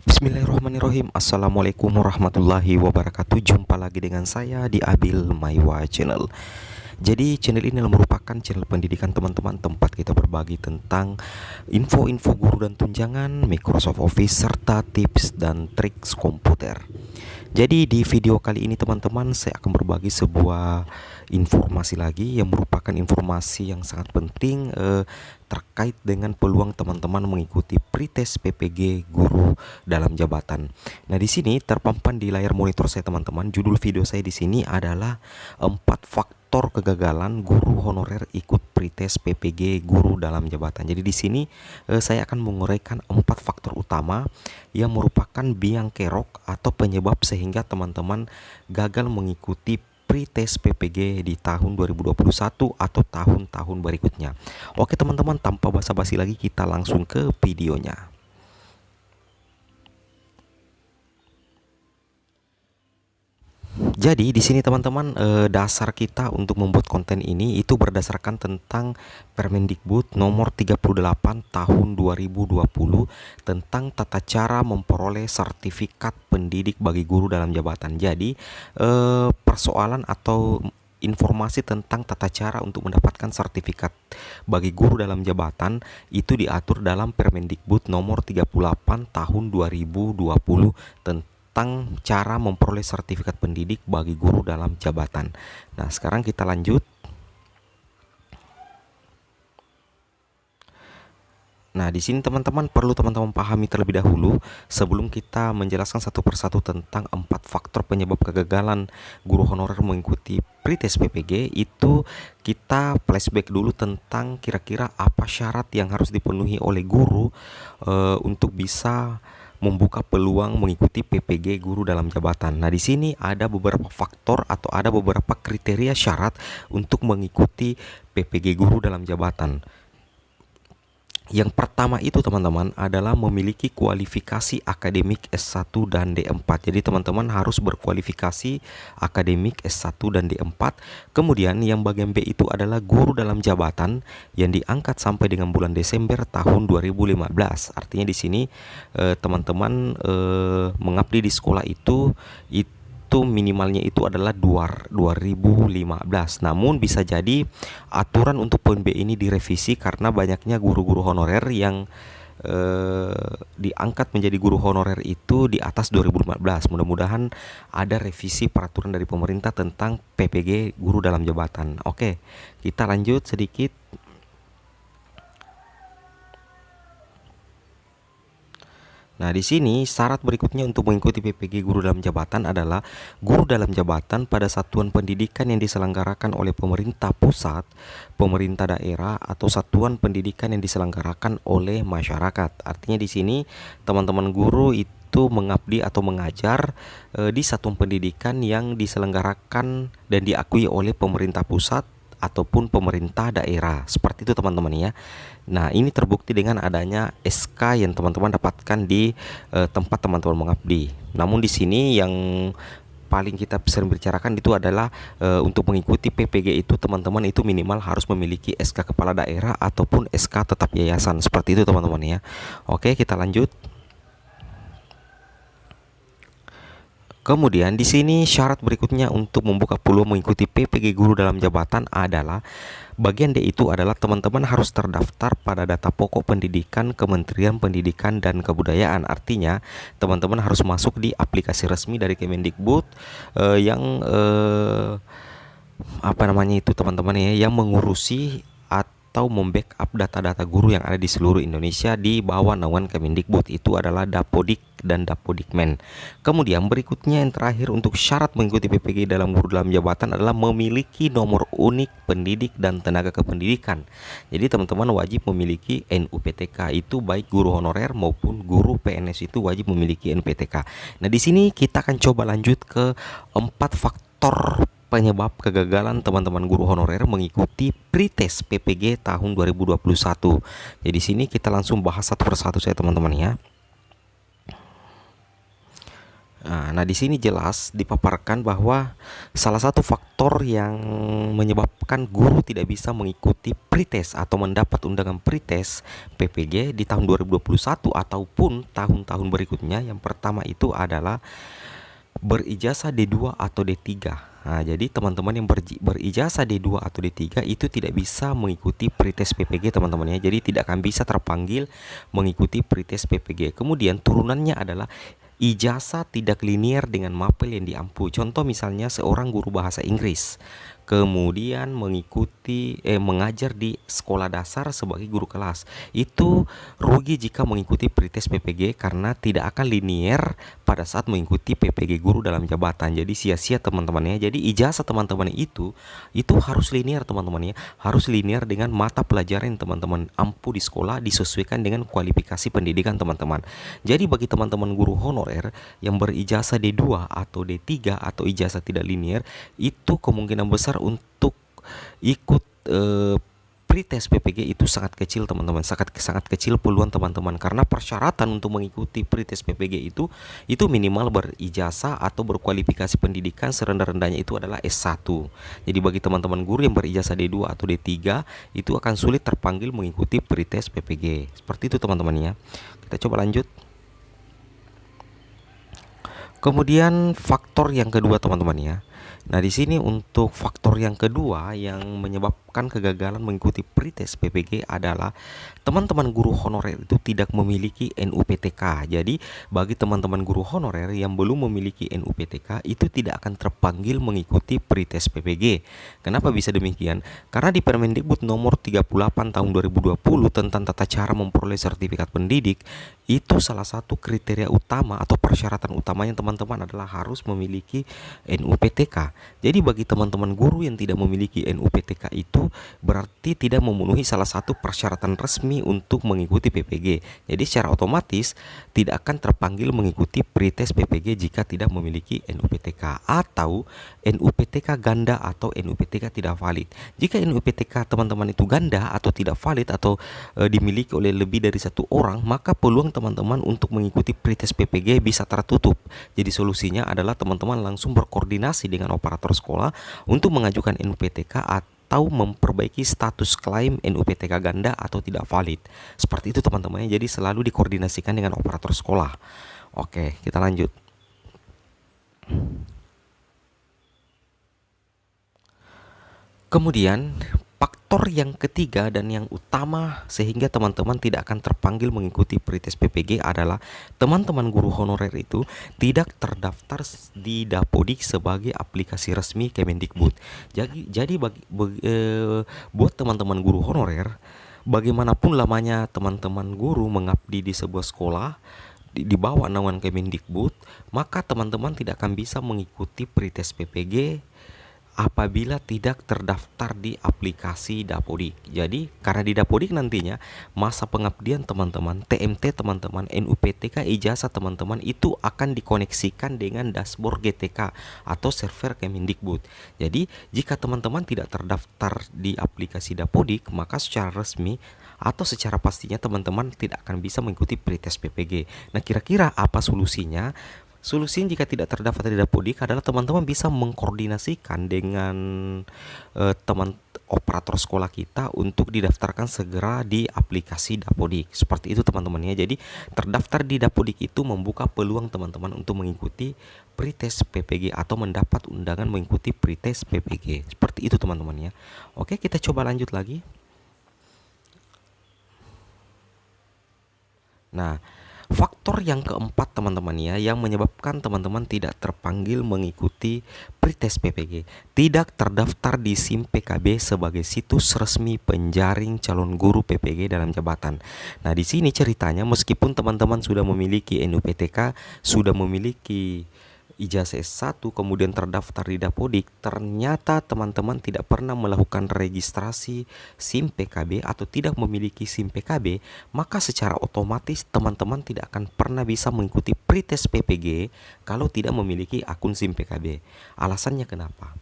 Bismillahirrahmanirrahim. Assalamualaikum warahmatullahi wabarakatuh. Jumpa lagi dengan saya di Abil Maiwa Channel. Jadi channel ini merupakan channel pendidikan teman-teman, tempat kita berbagi tentang info-info guru dan tunjangan Microsoft Office serta tips dan trik komputer. Jadi di video kali ini teman-teman, saya akan berbagi sebuah informasi lagi yang merupakan informasi yang sangat penting terkait dengan peluang teman-teman mengikuti pretest PPG guru dalam jabatan. Nah, di sini terpampang di layar monitor saya teman-teman, judul video saya di sini adalah 4 faktor kegagalan guru honorer ikut pretest PPG guru dalam jabatan. Jadi di sini saya akan menguraikan 4 faktor utama yang merupakan biang kerok atau penyebab sehingga teman-teman gagal mengikuti pretest PPG di tahun 2021 atau tahun-tahun berikutnya. Oke teman-teman, tanpa basa-basi lagi kita langsung ke videonya. Jadi di sini teman-teman, dasar kita untuk membuat konten ini itu berdasarkan tentang Permendikbud nomor 38 tahun 2020 tentang tata cara memperoleh sertifikat pendidik bagi guru dalam jabatan. Jadi persoalan atau informasi tentang tata cara untuk mendapatkan sertifikat bagi guru dalam jabatan itu diatur dalam Permendikbud nomor 38 tahun 2020 tentang cara memperoleh sertifikat pendidik bagi guru dalam jabatan. Nah, sekarang kita lanjut. Nah, di sini teman-teman perlu teman-teman pahami terlebih dahulu sebelum kita menjelaskan satu persatu tentang 4 faktor penyebab kegagalan guru honorer mengikuti pretest PPG. Itu kita flashback dulu tentang kira-kira apa syarat yang harus dipenuhi oleh guru untuk bisa membuka peluang mengikuti PPG guru dalam jabatan. Nah, di sini ada beberapa faktor atau ada beberapa kriteria syarat untuk mengikuti PPG guru dalam jabatan. Yang pertama itu teman-teman adalah memiliki kualifikasi akademik S1 dan D4. Jadi teman-teman harus berkualifikasi akademik S1 dan D4. Kemudian yang bagian B itu adalah guru dalam jabatan yang diangkat sampai dengan bulan Desember tahun 2015. Artinya di sini teman-teman mengabdi di sekolah itu minimalnya itu adalah 2015. Namun bisa jadi aturan untuk poin B ini direvisi karena banyaknya guru-guru honorer yang diangkat menjadi guru honorer itu di atas 2015. Mudah-mudahan ada revisi peraturan dari pemerintah tentang PPG guru dalam jabatan. Oke, kita lanjut sedikit. Nah, di sini syarat berikutnya untuk mengikuti PPG guru dalam jabatan adalah guru dalam jabatan pada satuan pendidikan yang diselenggarakan oleh pemerintah pusat, pemerintah daerah, atau satuan pendidikan yang diselenggarakan oleh masyarakat. Artinya di sini teman-teman guru itu mengabdi atau mengajar di satuan pendidikan yang diselenggarakan dan diakui oleh pemerintah pusat ataupun pemerintah daerah. Seperti itu teman-teman ya. Nah, ini terbukti dengan adanya SK yang teman-teman dapatkan di tempat teman-teman mengabdi. Namun di sini yang paling kita sering bicarakan itu adalah untuk mengikuti PPG itu teman-teman itu minimal harus memiliki SK kepala daerah ataupun SK tetap yayasan. Seperti itu teman-teman ya. Oke, kita lanjut. Kemudian di sini syarat berikutnya untuk membuka peluang mengikuti PPG guru dalam jabatan adalah bagian D itu adalah teman-teman harus terdaftar pada data pokok pendidikan Kementerian Pendidikan dan Kebudayaan. Artinya teman-teman harus masuk di aplikasi resmi dari Kemendikbud yang apa namanya itu teman-teman ya, yang mengurusi atau membackup data-data guru yang ada di seluruh Indonesia di bawah naungan Kemendikbud. Itu adalah Dapodik dan Dapodikmen. Kemudian berikutnya yang terakhir untuk syarat mengikuti PPG dalam guru dalam jabatan adalah memiliki nomor unik pendidik dan tenaga kependidikan. Jadi teman-teman wajib memiliki NUPTK, itu baik guru honorer maupun guru PNS itu wajib memiliki NPTK. Nah, di sini kita akan coba lanjut ke 4 faktor penyebab kegagalan teman-teman guru honorer mengikuti pretest PPG tahun 2021. Jadi di sini kita langsung bahas satu persatu saya teman-teman ya. Nah, di sini jelas dipaparkan bahwa salah satu faktor yang menyebabkan guru tidak bisa mengikuti pretest atau mendapat undangan pretest PPG di tahun 2021 ataupun tahun-tahun berikutnya. Yang pertama itu adalah berijazah D2 atau D3. Nah, jadi teman-teman yang berijazah D2 atau D3 itu tidak bisa mengikuti pretest PPG teman-teman ya. Jadi tidak akan bisa terpanggil mengikuti pretest PPG. Kemudian turunannya adalah ijazah tidak linier dengan mapel yang diampu. Contoh misalnya seorang guru bahasa Inggris kemudian mengajar di sekolah dasar sebagai guru kelas. Itu rugi jika mengikuti pretest PPG karena tidak akan linier pada saat mengikuti PPG guru dalam jabatan. Jadi sia-sia teman-teman ya. Jadi ijazah teman-teman itu harus linier teman-teman ya. Harus linier dengan mata pelajaran yang teman-teman ampu di sekolah disesuaikan dengan kualifikasi pendidikan teman-teman. Jadi bagi teman-teman guru honorer yang berijazah D2 atau D3 atau ijazah tidak linier, itu kemungkinan besar untuk ikut pretest PPG itu sangat kecil teman-teman, sangat kecil peluang teman-teman, karena persyaratan untuk mengikuti pretest PPG itu minimal berijazah atau berkualifikasi pendidikan serendah-rendahnya itu adalah S1. Jadi bagi teman-teman guru yang berijazah D2 atau D3 itu akan sulit terpanggil mengikuti pretest PPG. Seperti itu teman-teman ya. Kita coba lanjut. Kemudian faktor yang kedua teman-teman ya. Nah, di sini untuk faktor yang kedua yang menyebabkan kegagalan mengikuti pretest PPG adalah teman-teman guru honorer itu tidak memiliki NUPTK. Jadi, bagi teman-teman guru honorer yang belum memiliki NUPTK itu tidak akan terpanggil mengikuti pretest PPG. Kenapa bisa demikian? Karena di Permendikbud nomor 38 tahun 2020 tentang tata cara memperoleh sertifikat pendidik, itu salah satu kriteria utama atau persyaratan utamanya teman-teman adalah harus memiliki NUPTK. Jadi bagi teman-teman guru yang tidak memiliki NUPTK itu berarti tidak memenuhi salah satu persyaratan resmi untuk mengikuti PPG. Jadi secara otomatis tidak akan terpanggil mengikuti pretest PPG jika tidak memiliki NUPTK atau NUPTK ganda atau NUPTK tidak valid. Jika NUPTK teman-teman itu ganda atau tidak valid atau dimiliki oleh lebih dari satu orang, maka peluang teman-teman untuk mengikuti pretest PPG bisa tertutup. Jadi solusinya adalah teman-teman langsung berkoordinasi dengan operator sekolah untuk mengajukan NUPTK atau memperbaiki status klaim NUPTK ganda atau tidak valid. Seperti itu teman-teman. Jadi selalu dikoordinasikan dengan operator sekolah. Oke, kita lanjut. Kemudian faktor yang ketiga dan yang utama sehingga teman-teman tidak akan terpanggil mengikuti pretest PPG adalah teman-teman guru honorer itu tidak terdaftar di Dapodik sebagai aplikasi resmi Kemendikbud. Jadi buat teman-teman guru honorer, bagaimanapun lamanya teman-teman guru mengabdi di sebuah sekolah di bawah naungan Kemendikbud, maka teman-teman tidak akan bisa mengikuti pretest PPG apabila tidak terdaftar di aplikasi Dapodik. Jadi karena di Dapodik nantinya masa pengabdian teman-teman, TMT teman-teman, NUPTK, ijazah teman-teman itu akan dikoneksikan dengan dashboard GTK atau server Kemendikbud. Jadi jika teman-teman tidak terdaftar di aplikasi Dapodik, maka secara resmi atau secara pastinya teman-teman tidak akan bisa mengikuti pretest PPG. Nah, kira-kira apa solusinya? Solusinya jika tidak terdaftar di Dapodik adalah teman-teman bisa mengkoordinasikan dengan teman operator sekolah kita untuk didaftarkan segera di aplikasi Dapodik. Seperti itu teman-teman ya. Jadi terdaftar di Dapodik itu membuka peluang teman-teman untuk mengikuti pretest PPG atau mendapat undangan mengikuti pretest PPG. Seperti itu teman-teman ya. Oke, kita coba lanjut lagi. Nah, faktor yang keempat teman-teman ya yang menyebabkan teman-teman tidak terpanggil mengikuti pretest PPG, tidak terdaftar di SIM PKB sebagai situs resmi penjaring calon guru PPG dalam jabatan. Nah, di sini ceritanya meskipun teman-teman sudah memiliki NUPTK, sudah memiliki ijazah S1 kemudian terdaftar di Dapodik, ternyata teman-teman tidak pernah melakukan registrasi SIM PKB atau tidak memiliki SIM PKB, maka secara otomatis teman-teman tidak akan pernah bisa mengikuti pretest PPG kalau tidak memiliki akun SIM PKB. Alasannya kenapa?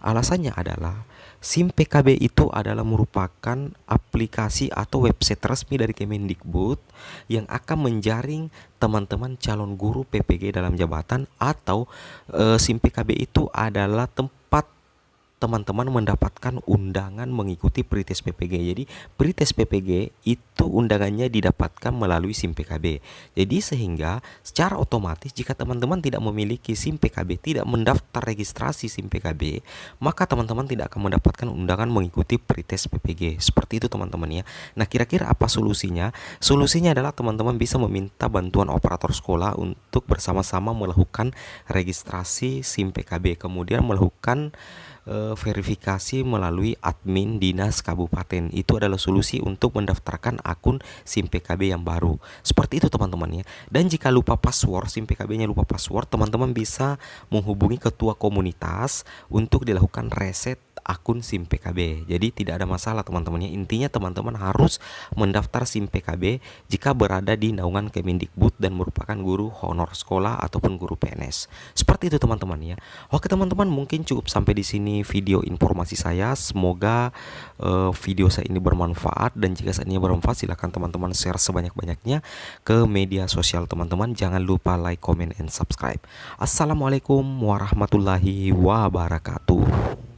Alasannya adalah SIM PKB itu adalah merupakan aplikasi atau website resmi dari Kemendikbud yang akan menjaring teman-teman calon guru PPG dalam jabatan, atau SIM PKB itu adalah tempat teman-teman mendapatkan undangan mengikuti Pretest PPG. Jadi Pretest PPG itu undangannya didapatkan melalui SIM PKB. Jadi sehingga secara otomatis jika teman-teman tidak memiliki SIM PKB, tidak mendaftar registrasi SIM PKB, maka teman-teman tidak akan mendapatkan undangan mengikuti Pretest PPG. Seperti itu teman-teman ya. Nah, kira-kira apa solusinya? Solusinya adalah teman-teman bisa meminta bantuan operator sekolah untuk bersama-sama melakukan registrasi SIM PKB, kemudian melakukan verifikasi melalui admin dinas kabupaten. Itu adalah solusi untuk mendaftarkan akun SIM PKB yang baru. Seperti itu teman-teman ya. Dan jika lupa password, SIM PKB-nya lupa password, teman-teman bisa menghubungi ketua komunitas untuk dilakukan reset akun SIM PKB. Jadi tidak ada masalah teman-teman ya. Intinya teman-teman harus mendaftar SIM PKB jika berada di naungan Kemendikbud dan merupakan guru honor sekolah ataupun guru PNS. Seperti itu teman-teman ya. Oke teman-teman, mungkin cukup sampai di sini video informasi saya. Semoga video saya ini bermanfaat, dan jika saat ini bermanfaat silahkan teman-teman share sebanyak-banyaknya ke media sosial teman-teman. Jangan lupa like, comment, and subscribe. Assalamualaikum warahmatullahi wabarakatuh.